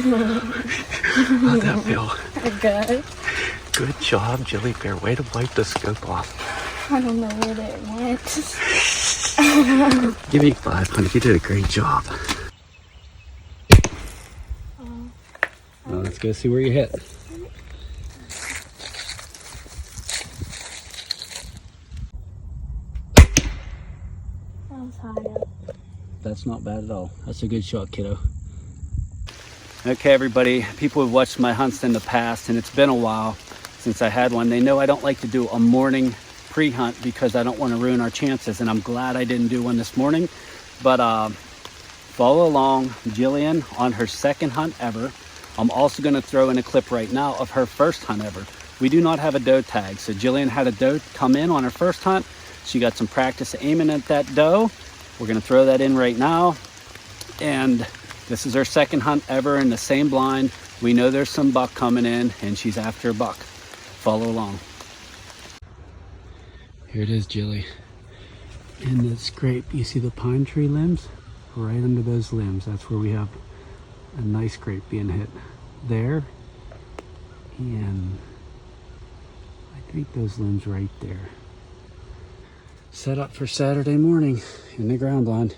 How'd that feel? Good. Good job, Jilly Bear. Way to wipe the scope off. I don't know where it went. Give me 5, honey. You did a great job. Well, let's go see where you hit. That was high up. That's not bad at all. That's a good shot, kiddo. Okay, everybody. People who've watched my hunts in the past, and it's been a while since I had one, they know I don't like to do a morning pre-hunt because I don't want to ruin our chances, and I'm glad I didn't do one this morning. But follow along Jillian on her second hunt ever. I'm also going to throw in a clip right now of her first hunt ever. We do not have a doe tag, so Jillian had a doe come in on her first hunt. She got some practice aiming at that doe. We're going to throw that in right now. And this is her second hunt ever in the same blind. We know there's some buck coming in, and she's after a buck. Follow along. Here it is, Jilly. In the scrape, you see the pine tree limbs? Right under those limbs, that's where we have a nice scrape being hit. There, and I think those limbs right there. Set up for Saturday morning in the ground blind.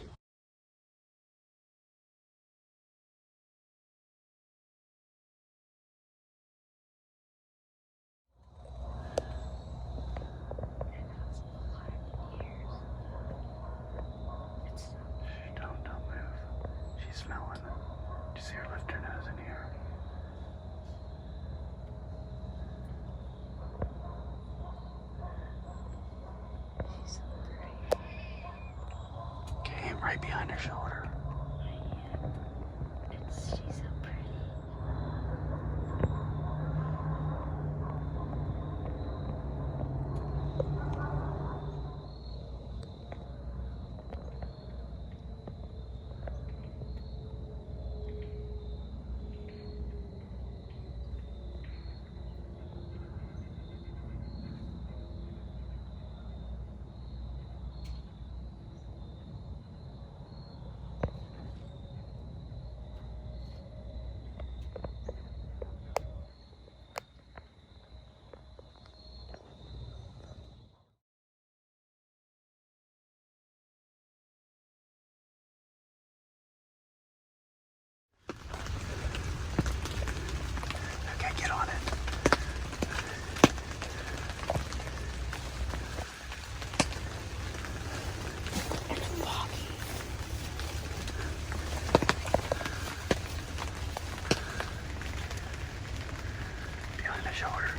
Don't move. She's smelling. Did you see her lift her nose in here? She's so pretty. Okay, right behind her shoulder. She's so pretty. Okay, get on it. Behind the shoulder.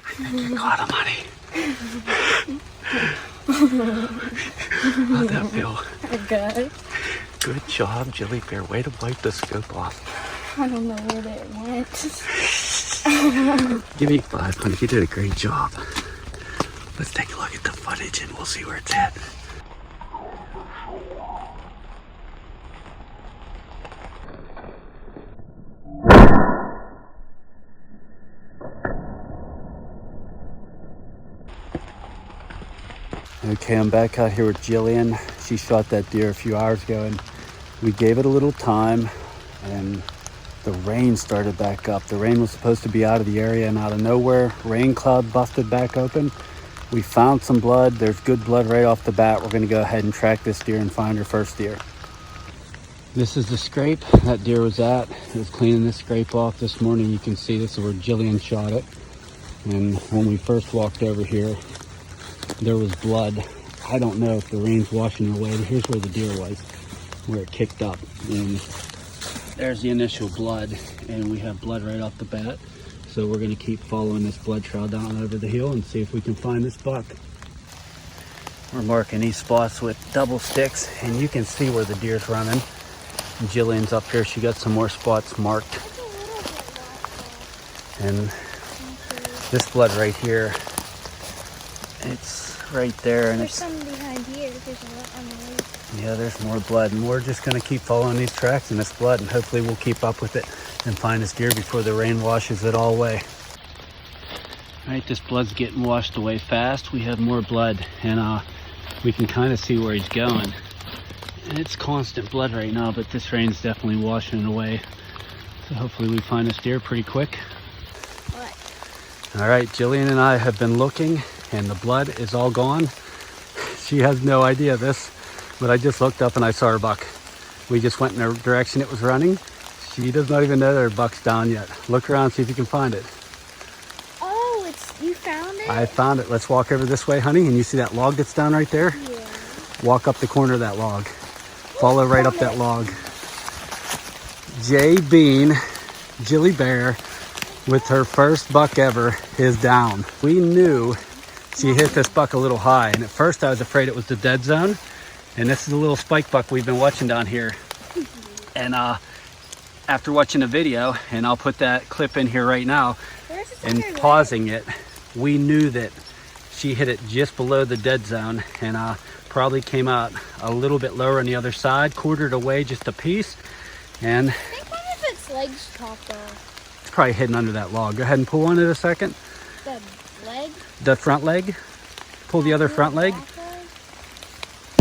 I think you caught him, honey. How'd that feel? Good. Good job, Jilly Bear. Way to wipe the scope off. I don't know where it went. Give me 5, honey. You did a great job. Let's take a look at the footage and we'll see where it's at. Okay, I'm back out here with Jillian. She shot that deer a few hours ago and we gave it a little time and the rain started back up. The rain was supposed to be out of the area and out of nowhere, rain cloud busted back open. We found some blood. There's good blood right off the bat. We're gonna go ahead and track this deer and find her first deer. This is the scrape that deer was at. It was cleaning this scrape off this morning. You can see this is where Jillian shot it. And when we first walked over here, there was blood. I don't know if the rain's washing it away, but here's where the deer was, where it kicked up. And there's the initial blood, and we have blood right off the bat. So we're gonna keep following this blood trail down over the hill and see if we can find this buck. We're marking these spots with double sticks, and you can see where the deer's running. And Jillian's up here, she got some more spots marked. And this blood right here, it's right there, and There's some behind here. There's a lot on the way. yeah, there's more blood, and we're just gonna keep following these tracks in this blood, and hopefully we'll keep up with it and find this deer before the rain washes it all away. All right, this blood's getting washed away fast. We have more blood, and we can kind of see where he's going. And it's constant blood right now, but this rain's definitely washing it away. So hopefully we find this deer pretty quick. What? All right, Jillian and I have been looking and the blood is all gone. She has no idea of this, but I just looked up and I saw her buck. We just went in the direction it was running. She does not even know that her buck's down yet. Look around, see if you can find it. Oh, you found it? I found it. Let's walk over this way, honey. And you see that log that's down right there? Yeah. Walk up the corner of that log. Follow right up that log. J Bean, Jilly Bear, with her first buck ever, is down. We knew she hit this buck a little high, and at first I was afraid it was the dead zone. And this is a little spike buck we've been watching down here. And after watching the video, and I'll put that clip in here right now, and pausing it, we knew that she hit it just below the dead zone, and probably came out a little bit lower on the other side, quartered away just a piece, and I think one of its legs chopped off. it's probably hidden under that log. Go ahead and pull on it a second. The leg? The front leg. Pull the other front leg.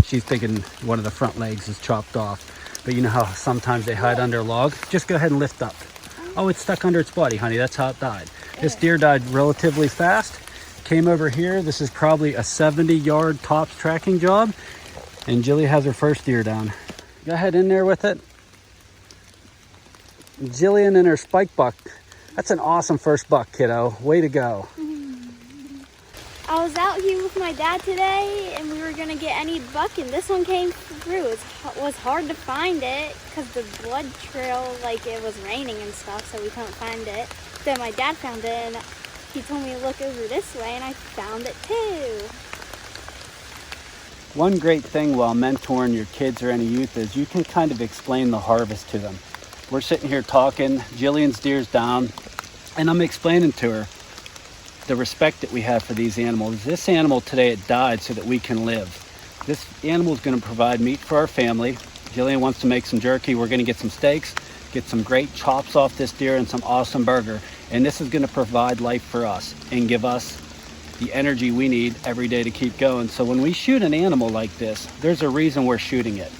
She's thinking one of the front legs is chopped off. But you know how sometimes they hide under a log? Just go ahead and lift up. Oh, it's stuck under its body, honey. That's how it died. This deer died relatively fast. Came over here. This is probably a 70-yard tops tracking job. And Jilly has her first deer down. Go ahead in there with it. Jillian and her spike buck. That's an awesome first buck, kiddo. Way to go. I was out here with my dad today, and we were going to get any buck, and this one came through. It was hard to find it because the blood trail, like it was raining and stuff, so we couldn't find it. Then my dad found it, and he told me to look over this way, and I found it too. One great thing while mentoring your kids or any youth is you can kind of explain the harvest to them. We're sitting here talking, Jillian's deer's down, and I'm explaining to her the respect that we have for these animals. This animal today, it died so that we can live. This animal is going to provide meat for our family. Jillian wants to make some jerky. We're going to get some steaks, get some great chops off this deer and some awesome burger. And this is going to provide life for us and give us the energy we need every day to keep going. So when we shoot an animal like this, there's a reason we're shooting it.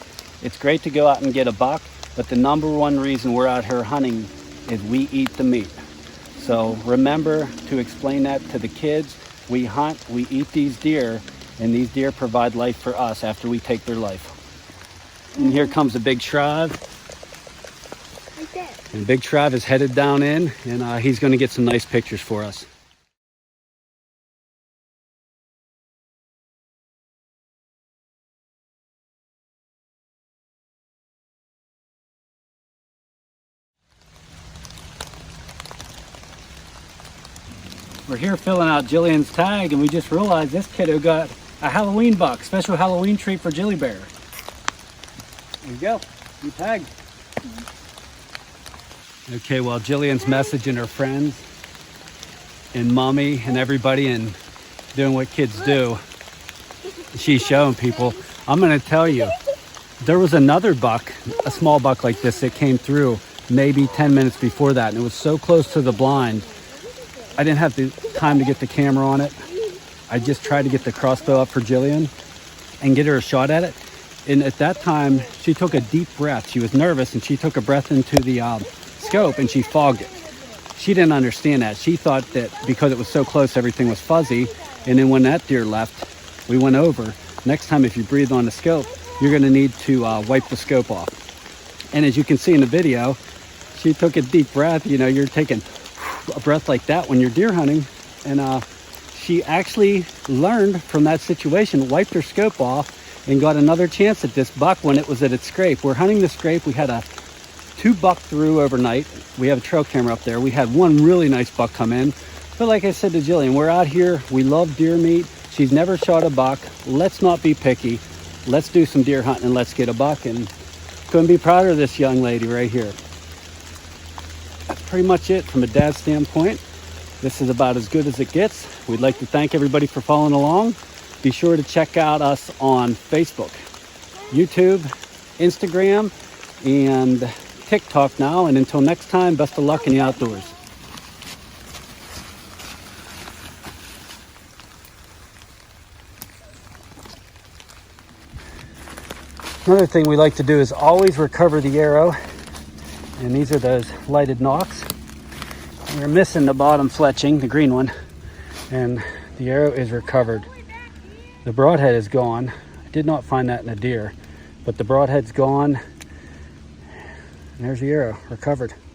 It's great to go out and get a buck, but the number one reason we're out here hunting is we eat the meat. So remember to explain that to the kids. We hunt, we eat these deer, and these deer provide life for us after we take their life. And here comes a big Shrive. Right there. And Big Shrive is headed down in, and he's going to get some nice pictures for us. We're here filling out Jillian's tag, and we just realized this kiddo got a Halloween buck, special Halloween treat for Jilly Bear. There you go, you tagged. Okay, well, Jillian's messaging her friends and mommy and everybody and doing what kids do. She's showing people. I'm gonna tell you, there was another buck, a small buck like this, that came through maybe 10 minutes before that, and it was so close to the blind, I didn't have the time to get the camera on it. I just tried to get the crossbow up for Jillian and get her a shot at it. And at that time, she took a deep breath. She was nervous, and she took a breath into the scope, and she fogged it. She didn't understand that. She thought that because it was so close, everything was fuzzy. And then when that deer left, we went over. Next time, if you breathe on the scope, you're gonna need to wipe the scope off. And as you can see in the video, she took a deep breath. You know, you're taking a breath like that when you're deer hunting, and she actually learned from that situation, wiped her scope off, and got another chance at this buck when it was at its scrape. We're hunting the scrape. We had 2 buck through overnight. We have a trail camera up there. We had 1 really nice buck come in, but like I said to Jillian, we're out here, we love deer meat. She's never shot a buck. Let's not be picky. Let's do some deer hunting and let's get a buck, and couldn't be prouder of this young lady right here. That's pretty much it from a dad standpoint. This is about as good as it gets. We'd like to thank everybody for following along. Be sure to check out us on Facebook, YouTube, Instagram, and TikTok now. And until next time, best of luck in the outdoors. Another thing we like to do is always recover the arrow. And these are those lighted knocks. We're missing the bottom fletching, the green one, and the arrow is recovered. The broadhead is gone. I did not find that in a deer, but the broadhead's gone. And there's the arrow, recovered.